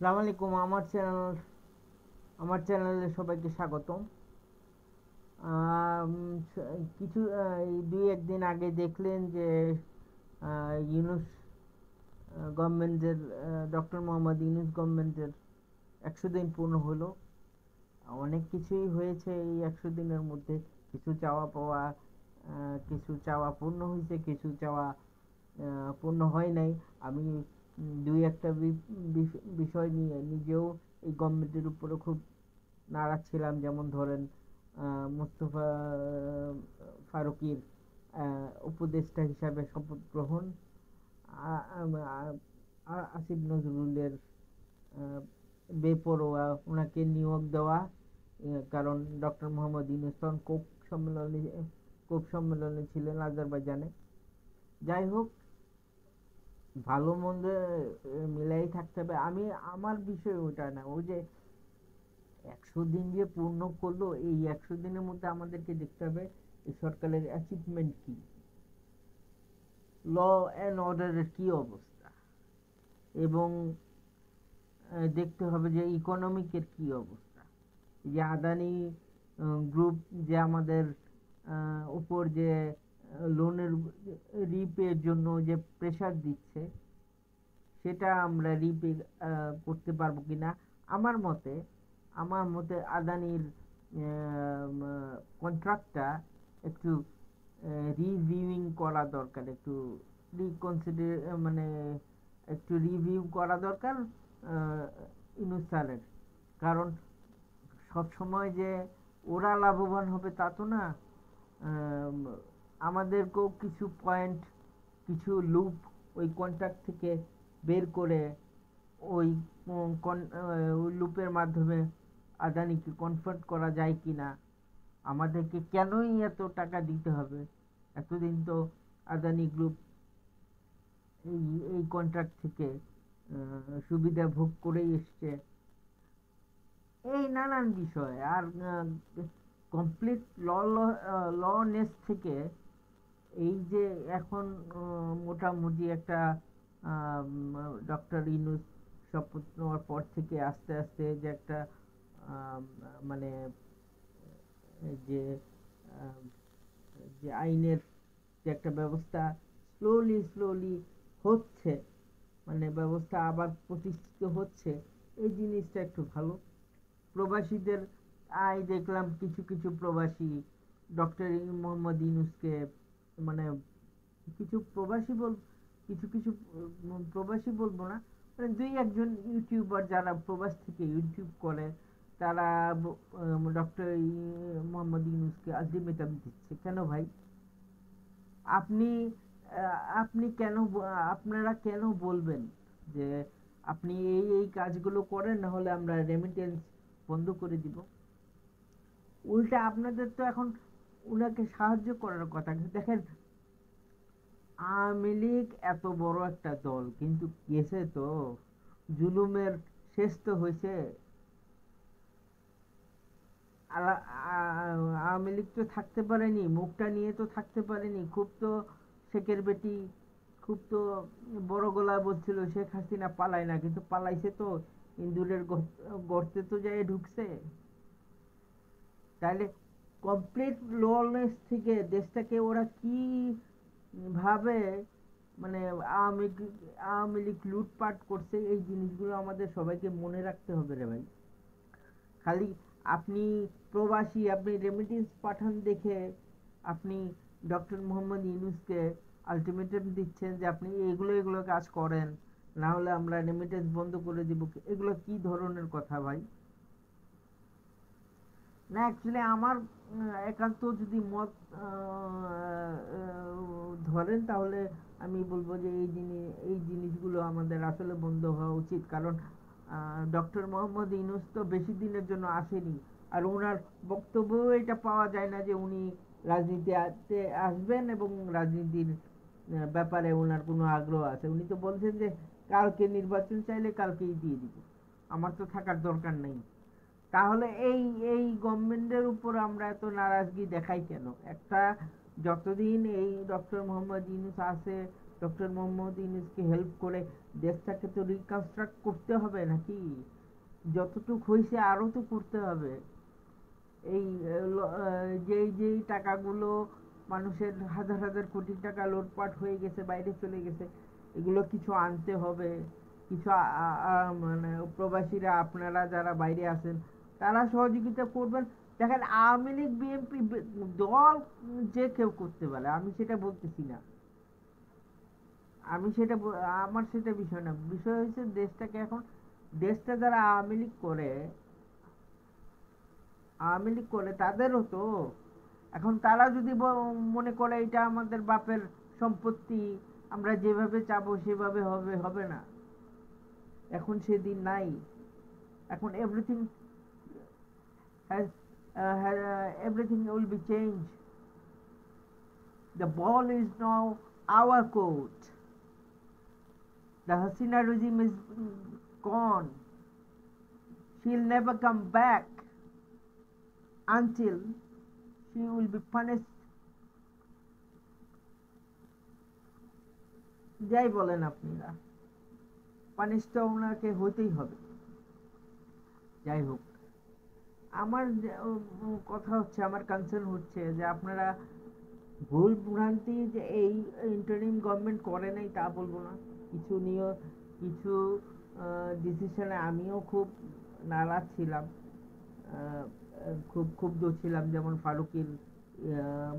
আসসালামু আলাইকুম। আমার চ্যানেলে সবাইকে স্বাগতম। আম, কিছু এই দুই একদিন আগে দেখলেন যে ইউনুস গভর্নমেন্টের, ডক্টর মোহাম্মদ ইউনুস গভর্নমেন্টের 100 দিন পূর্ণ হলো। অনেক কিছুই হয়েছে এই 100 দিনের মধ্যে। কিছু চাওয়া পাওয়া, কিছু চাওয়া পূর্ণ হয়েছে, কিছু চাওয়া পূর্ণ হয় নাই। আমি দুই একটা বিষয় নিয়ে নিজেও এই গভর্নমেন্টের উপরে খুব নারাজ ছিলাম। যেমন ধরেন, মোস্তফা ফারুকীর উপদেষ্টা হিসাবে শপথ গ্রহণ, আসিফ নজরুলের আহ, বেপরোয়া ওনাকে নিয়োগ দেওয়া। কারণ ডক্টর মোহাম্মদ ইউনূস তখন কোপ সম্মেলনে ছিলেন আজারবাইজানে। যাই হোক, ভালো মন্দ মিলাই থাকতে হবে। আমার বিষয় ওটা না, ওই যে 100 দিন যে পূর্ণ করলো, এই 100 দিনের মধ্যে আমাদেরকে দেখতে হবে এই সরকারের অ্যাচিভমেন্ট কি, ল অ্যান্ড অর্ডারের কি অবস্থা, এবং দেখতে হবে যে ইকোনমিকের কি অবস্থা। যে আদানি গ্রুপ যে আমাদের উপর যে লোনের রিপের জন্য যে প্রেসার দিচ্ছে, সেটা আমরা রিপে করতে পারবো কিনা। আমার মতে আমার মতে আদানির কন্ট্রাক্টটা একটু রিভিউইং করা দরকার, একটু রিকনসিডার, মানে একটু রিভিউ করা দরকার ইউনূস স্যারের। কারণ সব সময় যে ওরা লাভবান হবে তা তো না। আম, আমাদেরকেও কিছু পয়েন্ট, কিছু লুপ ওই কন্ট্রাক্ট থেকে বের করে ওই ওই লুপের মাধ্যমে আদানিকে কনভার্ট করা যায় কিনা। আমাদেরকে কেনই এত টাকা দিতে হবে? এতদিন তো আদানি গ্রুপ এই এই কন্ট্রাক্ট থেকে সুবিধা ভোগ করেই এসছে। এই নানান বিষয় আর কমপ্লিট লনেস থেকে এই যে এখন মোটামুটি একটা ডক্টর ইউনূস শপথ নেওয়ার পর থেকে আস্তে আস্তে যে একটা আম, মানে যে আম, যে আইনের যে একটা ব্যবস্থা স্লোলি স্লোলি হচ্ছে, মানে ব্যবস্থা আবার প্রতিষ্ঠিত হচ্ছে, এই জিনিসটা একটু ভালো। প্রবাসীদের আয় দেখলাম, কিছু কিছু প্রবাসী ডক্টর মোহাম্মদ ইউনূসকে, মানে কিছু প্রবাসী বল কিছু কিছু প্রবাসী বলবো না, মানে দুই একজন ইউটিউবার যারা প্রবাস থেকে ইউটিউব করে, তারা ডক্টর মোহাম্মদ ইউনূসকে আলটিমেটাম দিচ্ছে। কেন ভাই? আপনি আপনি কেন আপনারা কেন বলবেন যে আপনি এই এই কাজগুলো করেন, না হলে আমরা রেমিটেন্স বন্ধ করে দিব? উল্টা আপনাদের তো এখন উনাকে সাহায্য করার কথা। দেখেন, আওয়ামী লীগ এত বড় একটা দল, কিন্তু গেছে তো, জুলুমের শেষ তো হয়েছে। আওয়ামী লীগ তো থাকতে পারেনি, মুখটা নিয়ে তো থাকতে পারেনি। খুব তো শেখের বেটি খুব তো বড় গলায় বলছিল শেখ হাসিনা পালায় না, কিন্তু পালাইছে তো। ইন্দুরের গর্তে তো যায় ঢুকছে। তাহলে কমপ্লিট লনেস থেকে দেশটাকে ওরা কি ভাবে, মানে আওয়ামী আওয়ামী লীগ লুটপাট করছে, এই জিনিসগুলো আমাদের সবাইকে মনে রাখতে হবে রে ভাই। খালি আপনি প্রবাসী, আপনি রেমিটেন্স পাঠান দেখে আপনি ডক্টর মোহাম্মদ ইউনূসকে আলটিমেটাম দিচ্ছেন যে আপনি এগুলো এগুলো কাজ করেন, না হলে আমরা রেমিটেন্স বন্ধ করে দিব। এগুলো কি ধরনের কথা ভাই? না, অ্যাকচুয়ালি আমার একান্ত যদি মত ধরেন, তাহলে আমি বলবো যে এই জিনিসগুলো আমাদের আসলে বন্ধ হওয়া উচিত। কারণ ডক্টর মোহাম্মদ ইউনূস তো বেশি দিনের জন্য আসেনি। আর ওনার বক্তব্যও এটা পাওয়া যায় না যে উনি রাজনীতিতে আসবেন এবং রাজনীতির ব্যাপারে ওনার কোনো আগ্রহ আছে। উনি তো বলছেন যে কালকে নির্বাচন চাইলে কালকেই দিয়ে দিব, আমার তো থাকার দরকার নেই। তাহলে এই এই গভর্নমেন্টের উপর আমরা এত নারাজগি দেখাই কেন? একটা যতদিন এই ডক্টর মোহাম্মদ ইউনূস আছে, ডক্টর মোহাম্মদ ইউনূসকে হেল্প করে দেশটাকে তো রিকনস্ট্রাক্ট করতে হবে নাকি? যতটুক হয়েছে আরও তো করতে হবে। এই যেই যেই টাকাগুলো মানুষের হাজার হাজার কোটি টাকা লুটপাট হয়ে গেছে, বাইরে চলে গেছে, এগুলো কিছু আনতে হবে। কিছু মানে প্রবাসীরা, আপনারা যারা বাইরে আছেন, তারা সহযোগিতা করবেন। দেখেন, আওয়ামী লীগ বিএনপি দল যে কেউ করতে পারে, আমি সেটা বলতেছি না। আমি সেটা আমার সেটা বিষয় না, বিষয় হচ্ছে দেশটাকে এখন, দেশটা যারা আওয়ামী লীগ করে তাদেরও তো এখন, তারা যদি মনে করে এটা আমাদের বাপের সম্পত্তি, আমরা যেভাবে চাবো সেভাবে হবে, হবে না। এখন সেদিন নাই। এখন has everything will be changed. The ball is now our court. The Hasina regime is gone. She'll never come back until she will be punished. যাই বলেন আপনারা, পানিশটা ওনাকে হতেই হবে। যাই হোক, আমার কথা হচ্ছে, আমার কনসার্ন হচ্ছে যে আপনারা ভুল ভ্রান্তি, যে এই ইন্টারিম গভর্নমেন্ট করে নাই তা বলবো না। কিছু নিয়ে কিছু ডিসিশনে আমিও খুব নারাজ ছিলাম, খুব ক্ষুব্ধ ছিলাম। যেমন ফারুকির,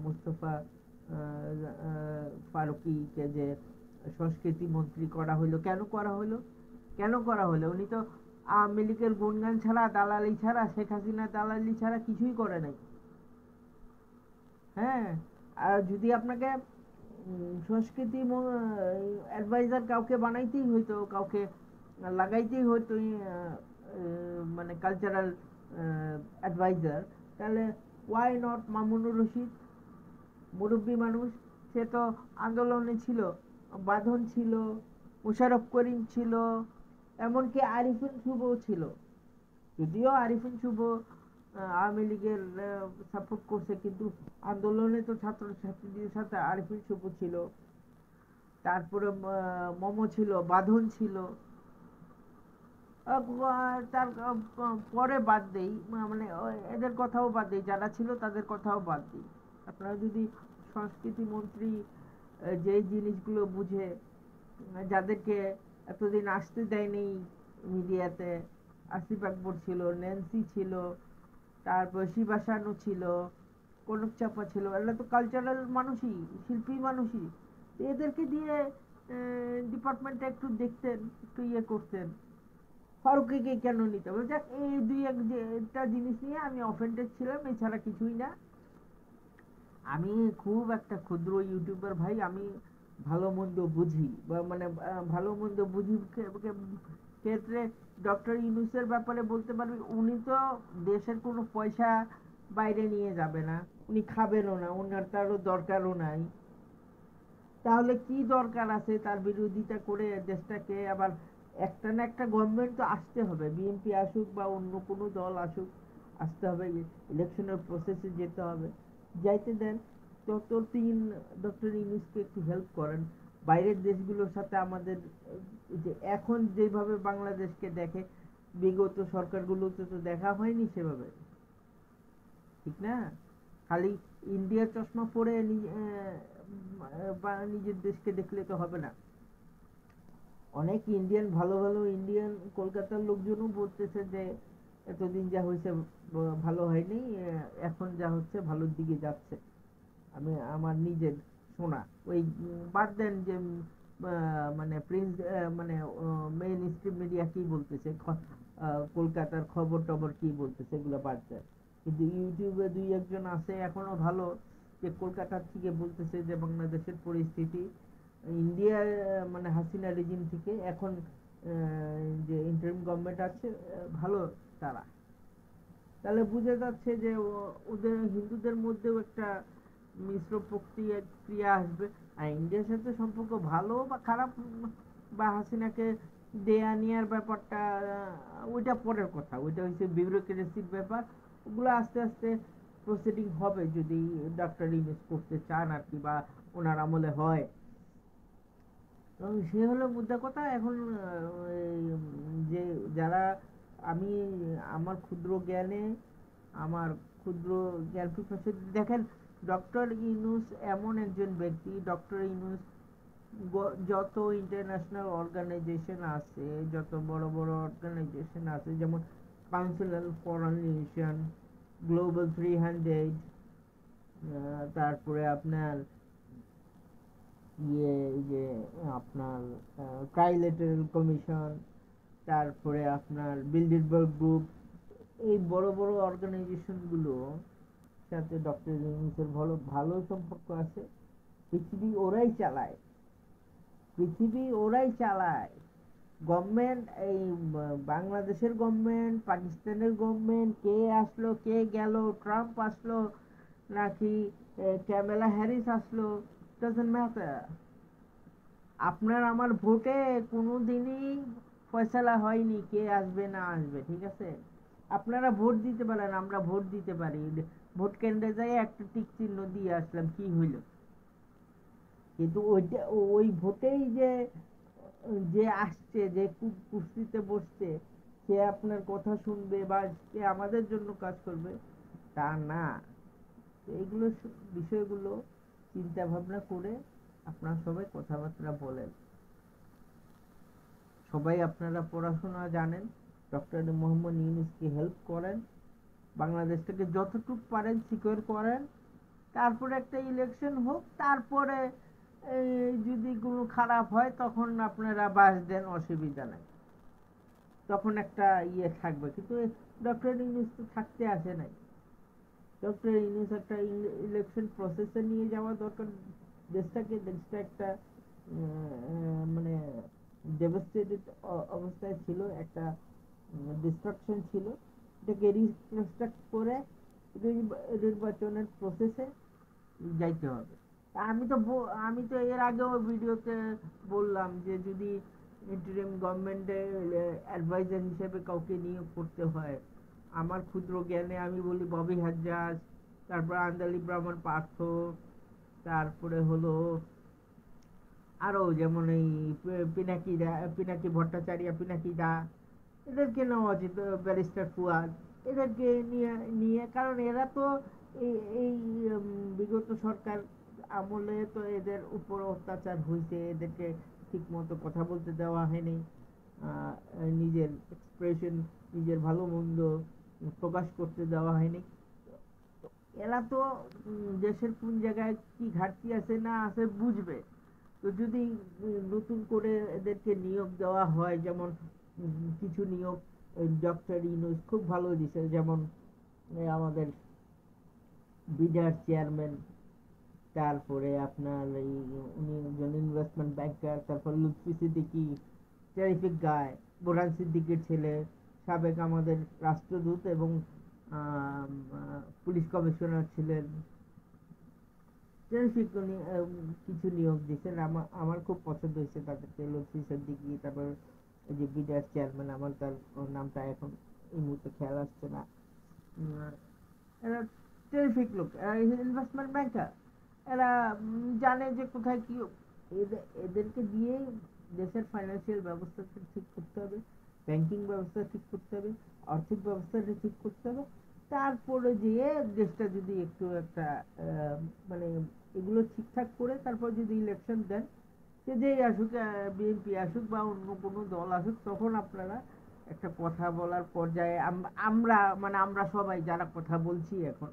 মুস্তফা ফারুকিকে যে সংস্কৃতি মন্ত্রী করা হলো, কেন করা হলো? কেন করা হলো? উনি তো আওয়ামী লীগের গুণগান ছাড়া, দালালি ছাড়া, শেখ হাসিনা দালালি ছাড়া কিছুই করে নাই। হ্যাঁ, আর যদি আপনাকে সংস্কৃতি অ্যাডভাইজার কাউকে বানাইতেই হইতো, কাউকে লাগাইতেই হইতো, মানে কালচারাল অ্যাডভাইজার, তাহলে ওয়াই নট মামুনুর রশিদ? মুরব্বী মানুষ, সে তো আন্দোলনে ছিল, বাঁধন ছিল, মোশাররফ করিম ছিল, এমনকি আরিফিন শুভও ছিল। যদিও আরিফিন শুভ আওয়ামী লীগের সাপোর্ট করছে, কিন্তু আন্দোলনে তো ছাত্র ছাত্রীদের সাথে আরিফিন শুভ ছিল, তারপরে মম ছিল, বাঁধন ছিল। তার পরে বাদ দেই, মানে এদের কথাও বাদ দেই, যারা ছিল তাদের কথাও বাদ দিই। আপনারা যদি সংস্কৃতি মন্ত্রী যেই জিনিসগুলো বুঝে, যাদেরকে এতদিন আসতে দেয়নি মিডিয়াতে, আসিফ আকবর ছিল, ন্যান্সি ছিল, তারপর শিবা শানু ছিল, কনক চাপা ছিল, এরা তো কালচারাল মানুষই, শিল্পী মানুষই। এদেরকে দিয়ে ডিপার্টমেন্টটা একটু দেখতেন, একটু ইয়ে করতেন। ফারুকীকে কেন নিতে হবে? যাক, এই দুই একটা জিনিস নিয়ে আমি অফেন্ডেড ছিলাম, এছাড়া কিছুই না। আমি খুব একটা ক্ষুদ্র ইউটিউবার ভাই, আমি ভালো মন্দ বুঝি, বা মানে ভালো মন্দ বুঝি ক্ষেত্রে ডক্টর ইউনূসের ব্যাপারে বলতে পারবি, উনি তো দেশের কোনো পয়সা বাইরে নিয়ে যাবে না, উনি খাবেনও না, ওনার তারও দরকারও নাই। তাহলে কি দরকার আছে তার বিরোধিতা করে দেশটাকে আবার, একটা না একটা গভর্নমেন্ট তো আসতে হবে, বিএনপি আসুক বা অন্য কোনো দল আসুক, আসতে হবে, ইলেকশনের প্রসেসে যেতে হবে। যাইতে দেন, ততদিন ডক্টর ইউনূসকে একটু হেল্প করেন। বাইরের দেশগুলোর সাথে আমাদের যে এখন যেভাবে বাংলাদেশকে দেখে, বিগত সরকারগুলোতে তো দেখা হয়নি সেভাবে, ঠিক না? খালি ইন্ডিয়ার চশমা পরে বা নিজের দেশকে দেখলে তো হবে না। অনেক ইন্ডিয়ান, ভালো ভালো ইন্ডিয়ান, কলকাতার লোকজনও বলতেছে যে এতদিন যা হয়েছে ভালো হয়নি, এখন যা হচ্ছে ভালোর দিকে যাচ্ছে। আমি আমার নিজের শোনা, ওই বাদ দেন যে মানে প্রিন্স, মানে মেইন স্ট্রিম মিডিয়া কি বলতেছে, কলকাতার খবর টবর কি বলতেছে, এগুলো বাদ দেন। কিন্তু ইউটিউবে দুই একজন আছে এখনো ভালো, যে কলকাতার থেকে বলতেছে যে বাংলাদেশের পরিস্থিতি, ইন্ডিয়ার মানে হাসিনা রেজিম থেকে এখন যে ইন্টারিম গভর্নমেন্ট আছে, ভালো তারা। তাহলে বোঝা যাচ্ছে যে ওদের হিন্দুদের মধ্যেও একটা মিশ্র প্রক্রিয়া ক্রিয়া আসবে। আর ইন্ডিয়ার সাথে সম্পর্ক ভালো বা খারাপ, বা হাসিনাকে দেয়া নেওয়ার ব্যাপারটা, ওইটা পরের কথা, ওইটা হচ্ছে বিউরোক্রেসির ব্যাপার। ওগুলো আস্তে আস্তে প্রসিডিং হবে যদি ডক্টর ইউনূস করতে চান আর কি, বা ওনার আমলে হয়। তো সে হলো মুদ্রা কথা। এখন যে যারা, আমি আমার ক্ষুদ্র জ্ঞানে, আমার ক্ষুদ্র জ্ঞান পিপাসে দেখেন, ডক্টর ইউনূস এমন একজন ব্যক্তি, ডক্টর ইউনূস যত ইন্টারন্যাশনাল অর্গানাইজেশন আছে, যত বড় বড় অর্গানাইজেশন আছে, যেমন কাউন্সিল ফর নেশন, গ্লোবাল 300, তারপরে আপনার এই যে আপনার ট্রাইলেটারাল কমিশন, তারপরে আপনার বিলডারবার্গ গ্রুপ, এই বড় বড় অর্গানাইজেশনগুলো সাথে ডক্টর ইউনূসের ভালো ভালো সম্পর্ক আছে। পৃথিবী ওরাই চালায়, পৃথিবী ওরাই চালায়। গভর্নমেন্ট, এই বাংলাদেশের গভর্নমেন্ট, পাকিস্তানের গভর্নমেন্ট, কে আসলো কে গেল, ট্রাম্প আসলো নাকি ক্যামেলা হ্যারিস আসলো, ডাজন্ট ম্যাটার। আপনার আমার ভোটে কোনো দিনই ফয়সালা হয়নি কে আসবে না আসবে, ঠিক আছে? আপনারা ভোট দিতে পারেন, আমরা ভোট দিতে পারি, ভোট কেন্দ্রে যাই একটা টিক চিহ্ন দিয়ে আসলাম, কি হইল? কিন্তু ওইটা, ওই ভোটেই যে যে আসছে, যে কুর্সিতে বসছে, সে আপনার কথা শুনবে বা সে আমাদের জন্য কাজ করবে তা না। এইগুলো বিষয়গুলো চিন্তা ভাবনা করে আপনারা সবাই কথাবার্তা বলেন। সবাই আপনারা পড়াশোনা জানেন, ডক্টর মোহাম্মদ ইউনূসকে হেল্প করেন, বাংলাদেশটাকে যতটুকু পারেন সিকিউর করেন। তারপরে একটা ইলেকশন হোক, তারপরে যদি কোনো খারাপ হয় তখন আপনারা বাস দেন, অসুবিধা নাই, তখন একটা ইয়ে থাকবে। কিন্তু ডক্টর ইউনূস তো থাকতে আসে নাই। ডক্টর ইউনূস একটা ইলেকশন প্রসেসে নিয়ে যাওয়া দরকার দেশটাকে। দেশটা একটা মানে ডেভাস্টেটেড অবস্থায় ছিল, একটা ডিস্ট্রাকশন ছিল, এটাকে রিকনস্ট্রাক্ট করে নির্বাচনের প্রসেসে যাইতে হবে। আমি তো এর আগেও ভিডিওতে বললাম যে যদি ইন্টারিম গভর্নমেন্টের অ্যাডভাইজার হিসেবে কাউকে নিয়োগ করতে হয়, আমার ক্ষুদ্র জ্ঞানে আমি বলি ববি হাজ্জাজ, তারপর আন্দালি ব্রাহ্মণ পার্থ, তারপরে হলো আরো যেমন এই পিনাকি ভট্টাচার্য, পিনাকি দা, এদেরকে নেওয়া উচিত, ব্যারিস্টার ফুয়াদ, এদেরকে নিয়ে নিয়ে কারণ এরা তো এই এই বিগত সরকার আমলে তো এদের উপর অত্যাচার হয়েছে, এদেরকে ঠিক মতো কথা বলতে দেওয়া হয়নি, আহ, নিজের এক্সপ্রেশন, নিজের ভালো মন্দ প্রকাশ করতে দেওয়া হয়নি। এরা তো দেশের কোন জায়গায় কি ঘাটতি আছে না আছে বুঝবে। তো যদি নতুন করে এদেরকে নিয়োগ দেওয়া হয়, যেমন কিছু নিয়োগ ডক্টর ইউনূস খুব ভালো দিছে, যেমন আমাদের বিডার চেয়ারম্যান, তারপরে আপনার এই উনি একজন ইনভেস্টমেন্ট ব্যাংকার, তারপর লুৎফি সিদ্দিকী, টেরিফিক গায়, বোরহান সিদ্দিকীর ছেলে, সাবেক আমাদের রাষ্ট্রদূত এবং পুলিশ কমিশনার ছিলেন। টেরিফিক উনি কিছু নিয়োগ দিয়েছেন, আমার খুব পছন্দ হয়েছে তাদেরকে, লুৎফি সিদ্দিকী, তারপর এই যে বিডার চেয়ারম্যান, আমার তার নামটা এখন এই মুহূর্তে খেয়াল আসছে না। এরা টেরিফিক লোক, এরা ইনভেস্টমেন্ট ব্যাংকার, এরা জানে যে কোথায় কি। এদেরকে দিয়ে দেশের ফাইন্যান্সিয়াল ব্যবস্থাটা ঠিক করতে হবে, ব্যাংকিং ব্যবস্থা ঠিক করতে হবে, আর্থিক ব্যবস্থাটা ঠিক করতে হবে। তারপরে যেয়ে দেশটা যদি একটু একটা মানে এগুলো ঠিকঠাক করে তারপর যদি ইলেকশন দেন, সে যেই আসুক, বিএনপি আসুক বা অন্য কোনো দল আসুক, তখন আপনারা একটা কথা বলার পর্যায়ে আমরা মানে আমরা সবাই যারা কথা বলছি এখন,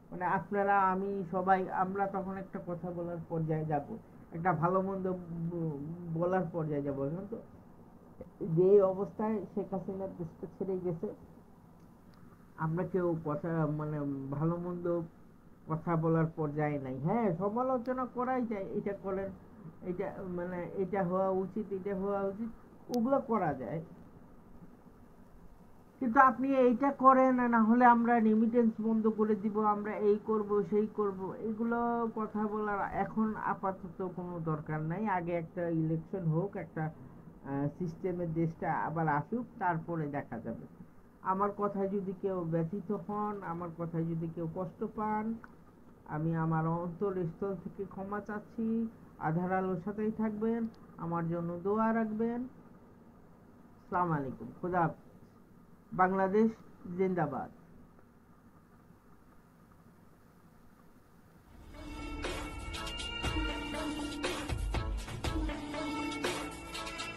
মানে আপনারা আমি সবাই আমরা তখন একটা কথা বলার পর্যায়ে যাব, একটা ভালো মন্দ বলার পর্যায়ে যাব। এখন তো যে অবস্থায় শেখ হাসিনা দেশটা ছেড়ে গেছে, আমরা কেউ কথা মানে ভালো মন্দ কথা বলার পর্যায়ে নাই। হ্যাঁ, সমালোচনা করাই যায়, এটা করেন, এটা মানে এটা হওয়া উচিত, এটা হওয়া উচিত, ওগুলো করা যায়। কিন্তু আপনি এইটা করেন, না হলে আমরা রেমিটেন্স বন্ধ করে দিব, আমরা এই করব সেই করব, এগুলো কথা বলার এখন আপাতত কোনো দরকার নাই। আগে একটা ইলেকশন হোক, একটা সিস্টেমের দেশটা আবার আসুক, তারপরে দেখা যাবে। আমার কথায় যদি কেউ ব্যথিত হন, আমার কথায় যদি কেউ কষ্ট পান, আমি আমার অন্তরস্থল থেকে ক্ষমা চাচ্ছি। আধার আলোর সাথেই থাকবেন, আমার জন্য দোয়া রাখবেন। আসসালামু আলাইকুম, খোদা হাফেজ। বাংলাদেশ জিন্দাবাদ।